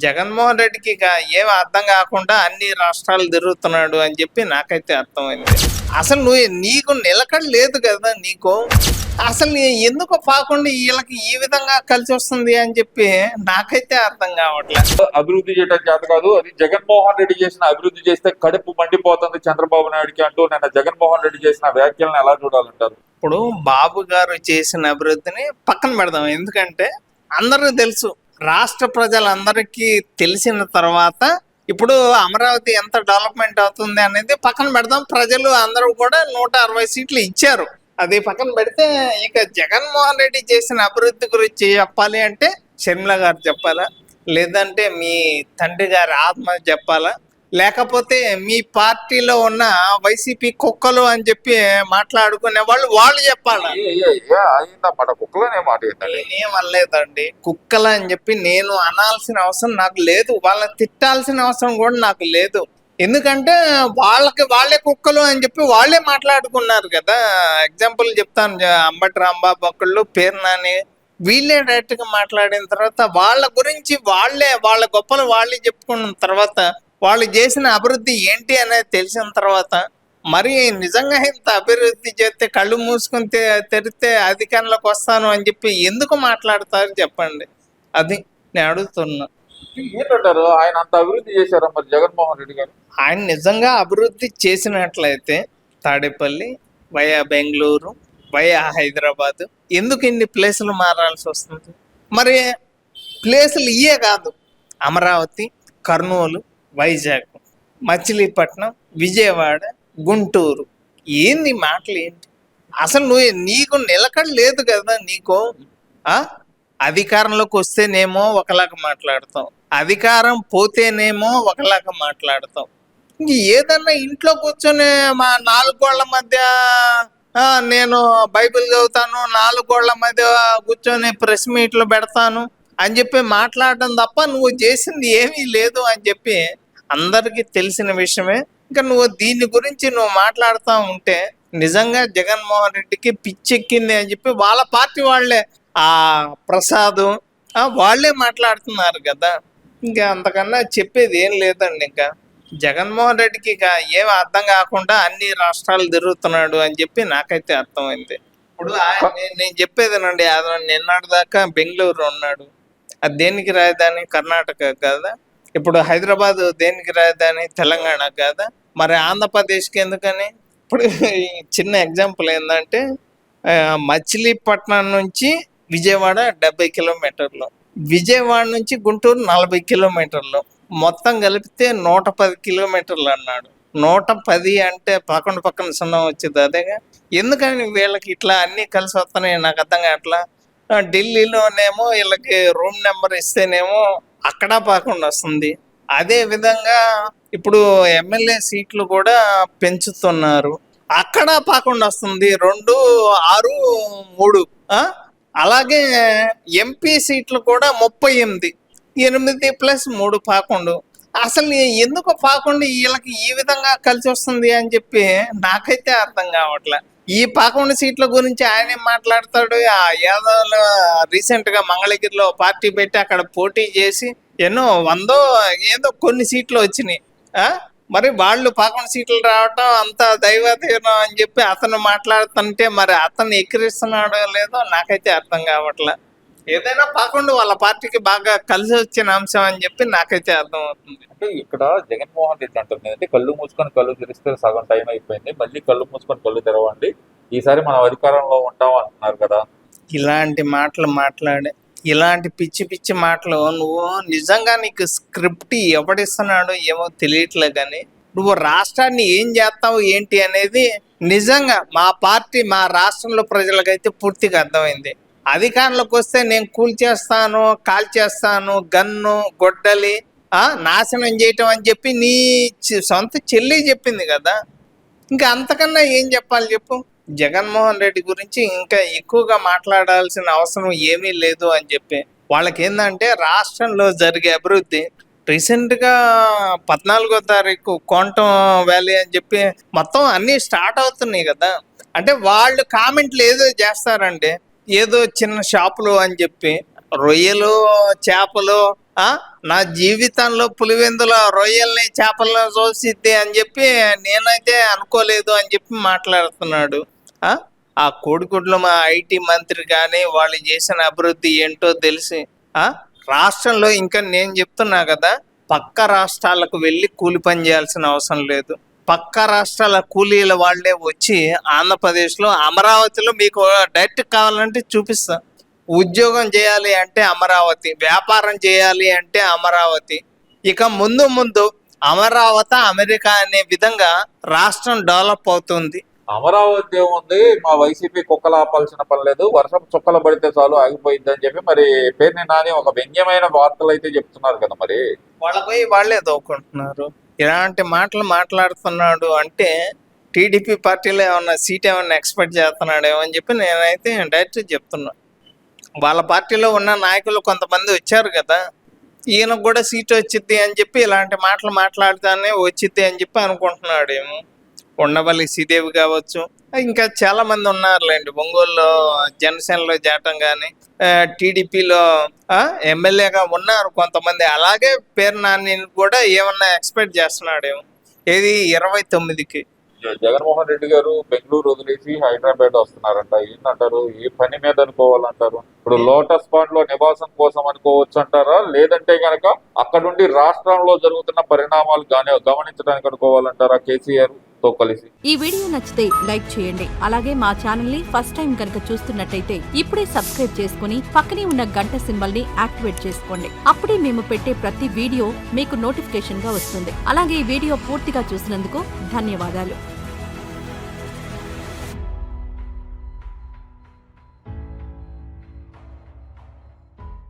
జగన్మోహన్ రెడ్డికి ఏం అర్థం కాకుండా అన్ని రాష్ట్రాలు తిరుగుతున్నాడు అని చెప్పి నాకైతే అర్థమైంది. అసలు నీకు నిలకడ లేదు కదా నీకు. అసలు ఎందుకు పాకుండా వీళ్ళకి ఈ విధంగా కలిసి వస్తుంది అని చెప్పి నాకైతే అర్థం కావట్లేదు. అభివృద్ధి చేయడం చేత కాదు, అది జగన్మోహన్ రెడ్డి చేసిన అభివృద్ధి చేస్తే కడుపు మండిపోతుంది చంద్రబాబు నాయుడుకి అంటూ నిన్న జగన్మోహన్ రెడ్డి చేసిన వ్యాఖ్యలను ఎలా చూడాలంటారు? ఇప్పుడు బాబు గారు చేసిన అభివృద్ధిని పక్కన పెడదాం. ఎందుకంటే అందరూ తెలుసు, రాష్ట్ర ప్రజలందరికీ తెలిసిన తర్వాత ఇప్పుడు అమరావతి ఎంత డెవలప్మెంట్ అవుతుంది అనేది పక్కన పెడదాం. ప్రజలు అందరూ కూడా 160 సీట్లు ఇచ్చారు. అది పక్కన పెడితే ఇక జగన్మోహన్ రెడ్డి చేసిన అభివృద్ధి గురించి చెప్పాలి అంటే షర్మిల గారు చెప్పాలా, లేదంటే మీ తండ్రి గారి ఆత్మ చెప్పాలా, లేకపోతే మీ పార్టీలో ఉన్న వైసీపీ కుక్కలు అని చెప్పి మాట్లాడుకునే వాళ్ళు చెప్పాలా? నేనేం అనలేదండి కుక్కలు అని చెప్పి. నేను అనాల్సిన అవసరం నాకు లేదు, వాళ్ళని తిట్టాల్సిన అవసరం కూడా నాకు లేదు. ఎందుకంటే వాళ్ళే కుక్కలు అని చెప్పి వాళ్ళే మాట్లాడుకున్నారు కదా. ఎగ్జాంపుల్ చెప్తాను, అంబటి రాంబాబు ఒకళ్ళు, పేరు నాని, వీళ్ళే డైరెక్ట్ గా మాట్లాడిన తర్వాత వాళ్ళ గురించి వాళ్ళ గొప్పలు వాళ్ళే చెప్పుకున్న తర్వాత వాళ్ళు చేసిన అభివృద్ధి ఏంటి అనేది తెలిసిన తర్వాత మరి నిజంగా ఇంత అభివృద్ధి చేస్తే కళ్ళు మూసుకొని తెరిస్తే అధికారంలోకి వస్తాను అని చెప్పి ఎందుకు మాట్లాడతారు చెప్పండి? అది నేను అడుగుతున్నా. ఏంటంటారు, ఆయన అంత అభివృద్ధి చేశారా మరి జగన్మోహన్ రెడ్డి గారు? ఆయన నిజంగా అభివృద్ధి చేసినట్లయితే తాడేపల్లి వయా బెంగళూరు వయా హైదరాబాద్ ఎందుకు ఇన్ని ప్లేసులు మారాల్సి వస్తుంది? మరి ప్లేసులు ఇయే కాదు, అమరావతి, కర్నూలు, వైజాగ్, మచిలీపట్నం, విజయవాడ, గుంటూరు. ఏంది మాటలు ఏంటి? అసలు నీకు నిలకడ లేదు కదా నీకు. అధికారంలోకి వస్తేనేమో ఒకలాగా మాట్లాడతాం, అధికారం పోతేనేమో ఒకలాగా మాట్లాడతాం. ఇంక ఏదన్నా ఇంట్లో కూర్చొని మా 4 గోళ్ల మధ్య నేను బైబిల్ చదువుతాను, 4 గోళ్ల మధ్య కూర్చొని ప్రెస్ మీట్లు పెడతాను అని చెప్పి మాట్లాడడం తప్ప నువ్వు చేసింది ఏమీ లేదు అని చెప్పి అందరికీ తెలిసిన విషయమే. ఇంకా నువ్వు దీని గురించి మాట్లాడుతూ ఉంటే నిజంగా జగన్మోహన్ రెడ్డికి పిచ్చెక్కింది అని చెప్పి వాళ్ళ పార్టీ వాళ్ళే, ఆ ప్రసాద్ వాళ్ళే మాట్లాడుతున్నారు కదా. ఇంకా అంతకన్నా చెప్పేది ఏం లేదండి. ఇంకా జగన్మోహన్ రెడ్డికి ఏం అర్థం కాకుండా అన్ని రాష్ట్రాలు తిరుగుతున్నాడు అని చెప్పి నాకైతే అర్థమైంది. ఇప్పుడు నేను చెప్పేదేనండి, నిన్నటి దాకా బెంగళూరు ఉన్నాడు, అది దేనికి రాజధాని? కర్ణాటక కదా. ఇప్పుడు హైదరాబాద్ దేనికి రాజధాని? తెలంగాణ కదా. మరి ఆంధ్రప్రదేశ్కి ఎందుకని? ఇప్పుడు చిన్న ఎగ్జాంపుల్ ఏంటంటే మచిలీపట్నం నుంచి విజయవాడ 70 కిలోమీటర్లు, విజయవాడ నుంచి గుంటూరు 40 కిలోమీటర్లు, మొత్తం కలిపితే 110 కిలోమీటర్లు అన్నాడు. 110 అంటే పక్కన సున్నం వచ్చింది అదేగా. ఎందుకని వీళ్ళకి ఇట్లా అన్నీ కలిసి వస్తున్నాయి నాకు అర్థం కావట్లా. ఢిల్లీలోనేమో వీళ్ళకి రూమ్ నెంబర్ ఇస్తేనేమో అక్కడ పాకుండా వస్తుంది. అదే విధంగా ఇప్పుడు ఎమ్మెల్యే సీట్లు కూడా పెంచుతున్నారు, అక్కడ పాకుండా వస్తుంది. 2, 6, 3. అలాగే ఎంపీ సీట్లు కూడా 38, 8 + 3 పాకుండా. అసలు ఎందుకు పాకుండా వీళ్ళకి ఈ విధంగా కలిసి వస్తుంది అని చెప్పి నాకైతే అర్థం కావట్లే. ఈ 11 సీట్ల గురించి ఆయన ఏం మాట్లాడతాడు? ఆ యాదవ్లో రీసెంట్ గా మంగళగిరిలో పార్టీ పెట్టి అక్కడ పోటీ చేసి ఎన్నో 100 ఏదో కొన్ని సీట్లు వచ్చినాయి. మరి వాళ్ళు 11 సీట్లు రావటం అంత దైవతీరం అని చెప్పి అతను మాట్లాడుతుంటే మరి అతను ఎక్కిరిస్తున్నాడో లేదో నాకైతే అర్థం కావట్లే. ఏదైనా 11 వాళ్ళ పార్టీకి బాగా కలిసి వచ్చిన అంశం అని చెప్పి నాకైతే అర్థం అవుతుంది. అంటే ఇక్కడ జగన్మోహన్ రెడ్డి అంటుంది అంటే కళ్ళు మూసుకొని కళ్ళు తెరిస్తే సగం టైం అయిపోయింది, మళ్ళీ కళ్ళు మూసుకొని కళ్ళు తెరవండి, ఈసారి మనం అధికారంలో ఉంటాం అంటున్నారు కదా. ఇలాంటి మాటలు మాట్లాడే, ఇలాంటి పిచ్చి పిచ్చి మాటలు నువ్వు నిజంగా నీకు స్క్రిప్ట్ ఎవడిస్తున్నాడో ఏమో తెలియట్లే. కానీ నువ్వు రాష్ట్రాన్ని ఏం చేస్తావు ఏంటి అనేది నిజంగా మా పార్టీ మా రాష్ట్రంలో ప్రజలకైతే పూర్తిగా అర్థమైంది. అధికారంలోకి వస్తే నేను కూల్చేస్తాను, కాల్చేస్తాను, గన్ను గొడ్డలి నాశనం చేయటం అని చెప్పి నీ సొంత చెల్లి చెప్పింది కదా. ఇంకా అంతకన్నా ఏం చెప్పాలి చెప్పు? జగన్మోహన్ రెడ్డి గురించి ఇంకా ఎక్కువగా మాట్లాడాల్సిన అవసరం ఏమీ లేదు అని చెప్పి వాళ్ళకి ఏంటంటే రాష్ట్రంలో జరిగే అభివృద్ధి రీసెంట్ గా 14వ తారీఖు క్వాంటమ్ వ్యాలీ అని చెప్పి మొత్తం అన్ని స్టార్ట్ అవుతున్నాయి కదా. అంటే వాళ్ళు కామెంట్లు ఏదో చేస్తారండి, ఏదో చిన్న షాపులు అని చెప్పి రొయ్యలు చేపలు నా జీవితంలో పులివెందుల రొయ్యల్ని చేపలను చూసిద్ది అని చెప్పి నేనైతే అనుకోలేదు అని చెప్పి మాట్లాడుతున్నాడు. ఆ కోడిగుడ్లు మా ఐటీ మంత్రి కానీ వాళ్ళు చేసిన అభివృద్ధి ఏంటో తెలిసి రాష్ట్రంలో ఇంకా నేను చెప్తున్నా కదా, పక్క రాష్ట్రాలకు వెళ్ళి కూలి పని చేయాల్సిన అవసరం లేదు. పక్క రాష్ట్రాల కూలీల వాళ్ళే వచ్చి ఆంధ్రప్రదేశ్లో అమరావతిలో మీకు డైరెక్ట్ కావాలంటే చూపిస్తా. ఉద్యోగం చేయాలి అంటే అమరావతి, వ్యాపారం చేయాలి అంటే అమరావతి. ఇక ముందు ముందు అమరావతి అమెరికా అనే విధంగా రాష్ట్రం డెవలప్ అవుతుంది. అమరావతి ఏముంది, మా వైసీపీ కుక్కలు ఆపాల్సిన పని లేదు, వర్షం చుక్కలు పడితే చాలు ఆగిపోయింది అని చెప్పి మరి పేరుని నాని ఒక వ్యంగ్యమైన వార్తలు అయితే చెప్తున్నారు కదా. మరి వాళ్ళపై వాళ్ళే దోకుంటున్నారు. ఇలాంటి మాటలు మాట్లాడుతున్నాడు అంటే టీడీపీ పార్టీలో ఏమన్నా సీట్ ఏమన్నా ఎక్స్పెక్ట్ చేస్తున్నాడేమో అని చెప్పి నేనైతే డైరెక్ట్ చెప్తున్నా. వాళ్ళ పార్టీలో ఉన్న నాయకులు కొంతమంది వచ్చారు కదా, ఈయనకు కూడా సీట్ వచ్చిద్ది అని చెప్పి ఇలాంటి మాటలు మాట్లాడితేనే వచ్చిద్ది అని చెప్పి అనుకుంటున్నాడేమో. ఉండవల్లి శ్రీదేవి కావచ్చు, ఇంకా చాలా మంది ఉన్నారులేండి. ఒంగోలులో జనసేనలో చేరటం కానీ, టీడీపీలో ఎమ్మెల్యేగా ఉన్నారు కొంతమంది. అలాగే పేరు నాని కూడా ఏమన్నా ఎక్స్పెక్ట్ చేస్తున్నాడేమో. ఏది 29కి జగన్మోహన్ రెడ్డి గారు బెంగళూరు వదిలేసి హైదరాబాద్ వస్తున్నారంట. ఏంటంటారు, ఏ పని మీద అనుకోవాలంటారు? ఇప్పుడు లోటస్ పాండ్ లో నివాసం కోసం అనుకోవచ్చు అంటారా, లేదంటే గనక అక్కడుండి రాష్ట్రంలో జరుగుతున్న పరిణామాలు గమనించడానికి అనుకోవాలంటారా కేసీఆర్ తో కలిసి? ఈ వీడియో నచ్చితే లైక్ చేయండి. అలాగే మా ఛానల్ ని ఫస్ట్ టైం కనుక చూస్తున్నట్టయితే ఇప్పుడే సబ్స్క్రైబ్ చేసుకుని పక్కనే ఉన్న గంట సింబల్ ని యాక్టివేట్ చేసుకోండి. అప్పుడే మేము పెట్టే ప్రతి వీడియో మీకు నోటిఫికేషన్ గా వస్తుంది. అలాగే ఈ వీడియో పూర్తిగా చూసినందుకు ధన్యవాదాలు.